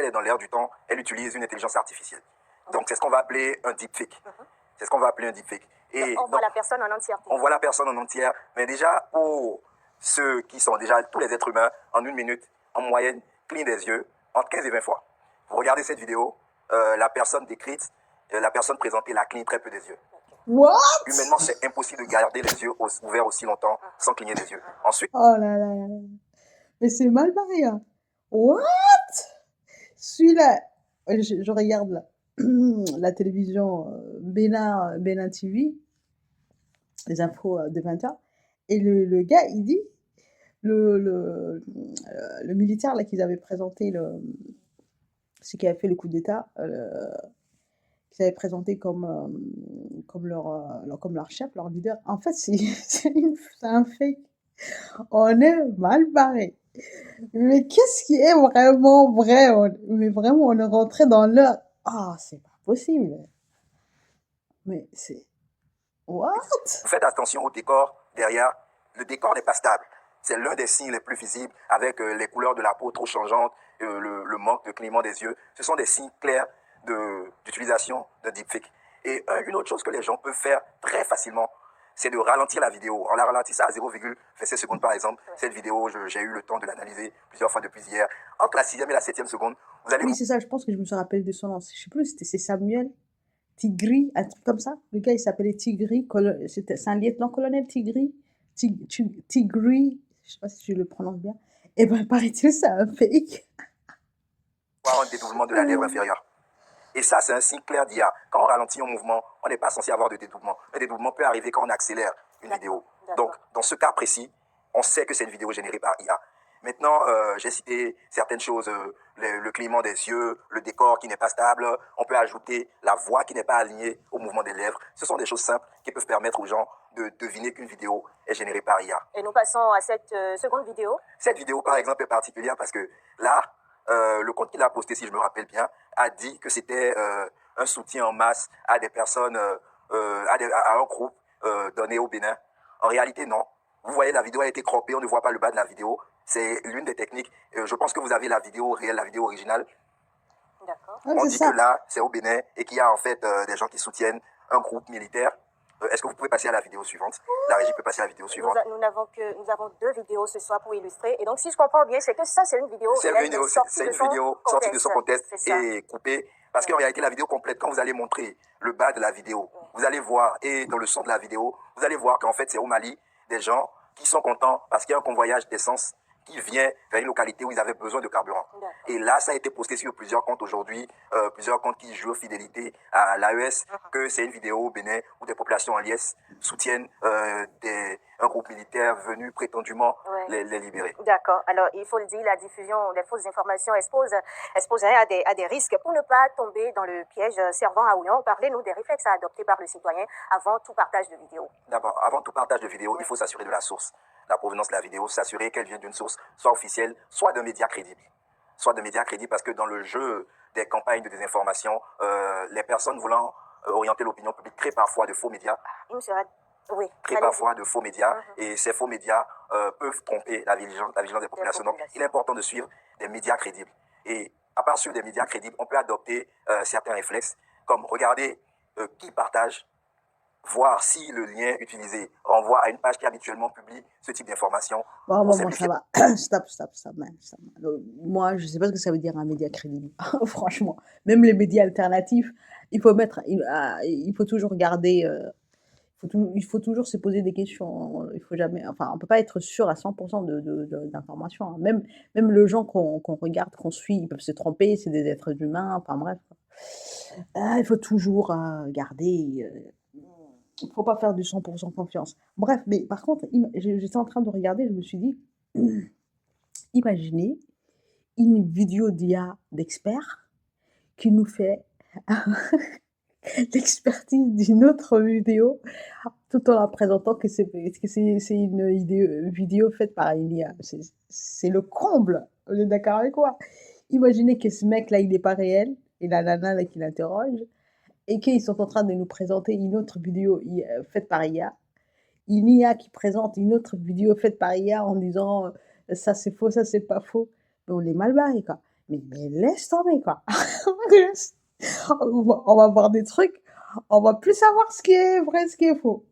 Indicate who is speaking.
Speaker 1: est dans l'air du temps, elle utilise une intelligence artificielle. Donc, c'est ce qu'on va appeler un deepfake. C'est ce qu'on va appeler un deepfake.
Speaker 2: Et on voit la personne en entière.
Speaker 1: On voit la personne en entière. Mais déjà, pour ceux qui sont déjà, tous les êtres humains, en une minute, en moyenne, clignent des yeux entre 15 et 20 fois. Vous regardez cette vidéo, la personne décrite, la personne présentée la cligne très peu des yeux.
Speaker 3: What?
Speaker 1: Humainement, c'est impossible de garder les yeux ouverts aussi longtemps sans cligner des yeux. Ensuite...
Speaker 3: Oh là là là. Mais c'est mal barré, hein. What? Celui-là, je regarde là, la télévision Bénin TV, les infos de 20h, et le gars, il dit, le militaire là qu'ils avaient présenté, ce qui avait fait le coup d'État, qu'ils avaient présenté comme leur chef, leur leader, en fait, c'est un fake. On est mal barré. Mais qu'est-ce qui est vraiment vrai? Mais vraiment, on est rentré dans l'heure. Ah, c'est pas possible. Mais c'est... What?
Speaker 1: Vous faites attention au décor derrière. Le décor n'est pas stable. C'est l'un des signes les plus visibles avec les couleurs de la peau trop changeantes, le manque de clignement des yeux. Ce sont des signes clairs d'utilisation de deepfake. Et une autre chose que les gens peuvent faire très facilement, c'est de ralentir la vidéo. En la ralentissant à 0,27 secondes par exemple, cette vidéo, j'ai eu le temps de l'analyser plusieurs fois depuis hier. Entre la 6e et la 7e seconde, vous allez...
Speaker 3: Oui, c'est ça, je pense que je me suis rappelé de son nom. Je sais plus, c'est Samuel Tigri, un truc comme ça. Le gars, il s'appelait Tigri, c'est un lieutenant-colonel Tigri. Tigri, je sais pas si je le prononce bien. Et ben, paraît-il, c'est un fake.
Speaker 1: Un dédoublement de la lèvre inférieure. Et ça, c'est un signe clair d'IA. Quand on ralentit un mouvement, on n'est pas censé avoir de dédoublement. Un dédoublement peut arriver quand on accélère une vidéo. Donc, dans ce cas précis, on sait que c'est une vidéo générée par IA. Maintenant, j'ai cité certaines choses, le clignement des yeux, le décor qui n'est pas stable. On peut ajouter la voix qui n'est pas alignée au mouvement des lèvres. Ce sont des choses simples qui peuvent permettre aux gens de deviner qu'une vidéo est générée par IA.
Speaker 2: Et nous passons à cette seconde vidéo.
Speaker 1: Cette vidéo, par exemple, est particulière parce que là, le compte qu'il a posté, si je me rappelle bien, a dit que c'était un soutien en masse à des personnes, à un groupe donné au Bénin. En réalité, non. Vous voyez, la vidéo a été croppée, on ne voit pas le bas de la vidéo. C'est l'une des techniques. Je pense que vous avez la vidéo réelle, la vidéo originale.
Speaker 2: D'accord.
Speaker 1: On dit que là, c'est au Bénin et qu'il y a en fait des gens qui soutiennent un groupe militaire. Est-ce que vous pouvez passer à la vidéo suivante? La régie peut passer à la vidéo suivante.
Speaker 2: Nous avons deux vidéos ce soir pour illustrer. Et donc, si je comprends bien, c'est que ça, c'est une vidéo
Speaker 1: sortie de son contexte et coupée. Parce qu'en réalité, la vidéo complète, quand vous allez montrer le bas de la vidéo, vous allez voir, et dans le son de la vidéo, vous allez voir qu'en fait, c'est au Mali, des gens qui sont contents parce qu'il y a un convoyage d'essence qui vient vers une localité où ils avaient besoin de carburant. Et là, ça a été posté sur plusieurs comptes aujourd'hui, plusieurs comptes qui jouent fidélité à l'AES, que c'est une vidéo au Bénin où des populations en liesse soutiennent un groupe militaire venu prétendument les libérer.
Speaker 2: D'accord. Alors, il faut le dire, la diffusion des fausses informations expose à des risques. Pour ne pas tomber dans le piège servant à Ouillon, parlez-nous des réflexes à adopter par le citoyen avant tout partage de vidéo.
Speaker 1: D'abord, avant tout partage de vidéo, il faut s'assurer de la source, la provenance de la vidéo, s'assurer qu'elle vient d'une source soit officielle, soit d'un média crédible. Soit de médias crédibles, parce que dans le jeu des campagnes de désinformation, les personnes voulant orienter l'opinion publique créent parfois de faux médias. Créent parfois de faux médias, et ces faux médias peuvent tromper la vigilance des populations. Donc, il est important de suivre des médias crédibles. Et à part suivre des médias crédibles, on peut adopter certains réflexes, comme regarder qui partage, voir si le lien utilisé renvoie à une page qui habituellement publie ce type d'informations.
Speaker 3: Bon, ça va. Stop, man. Moi, je ne sais pas ce que ça veut dire un média crédible. Franchement, même les médias alternatifs, il faut toujours garder... il faut toujours se poser des questions. Il faut jamais... Enfin, on ne peut pas être sûr à 100% d'informations. Hein. Même les gens qu'on regarde, qu'on suit, ils peuvent se tromper, c'est des êtres humains, enfin bref. Il faut toujours garder... Il ne faut pas faire du 100% confiance. Bref, mais par contre, j'étais en train de regarder, je me suis dit, imaginez une vidéo d'IA d'expert qui nous fait l'expertise d'une autre vidéo tout en la présentant que c'est une vidéo faite par une IA. C'est le comble. Vous êtes d'accord avec moi? Imaginez que ce mec-là, il n'est pas réel, et la nana là qui l'interroge, et qu'ils sont en train de nous présenter une autre vidéo faite par IA, une IA qui présente une autre vidéo faite par IA en disant ça c'est faux, ça c'est pas faux. Mais on est mal barré, quoi. Mais laisse tomber, quoi. On va voir des trucs, on va plus savoir ce qui est vrai, ce qui est faux.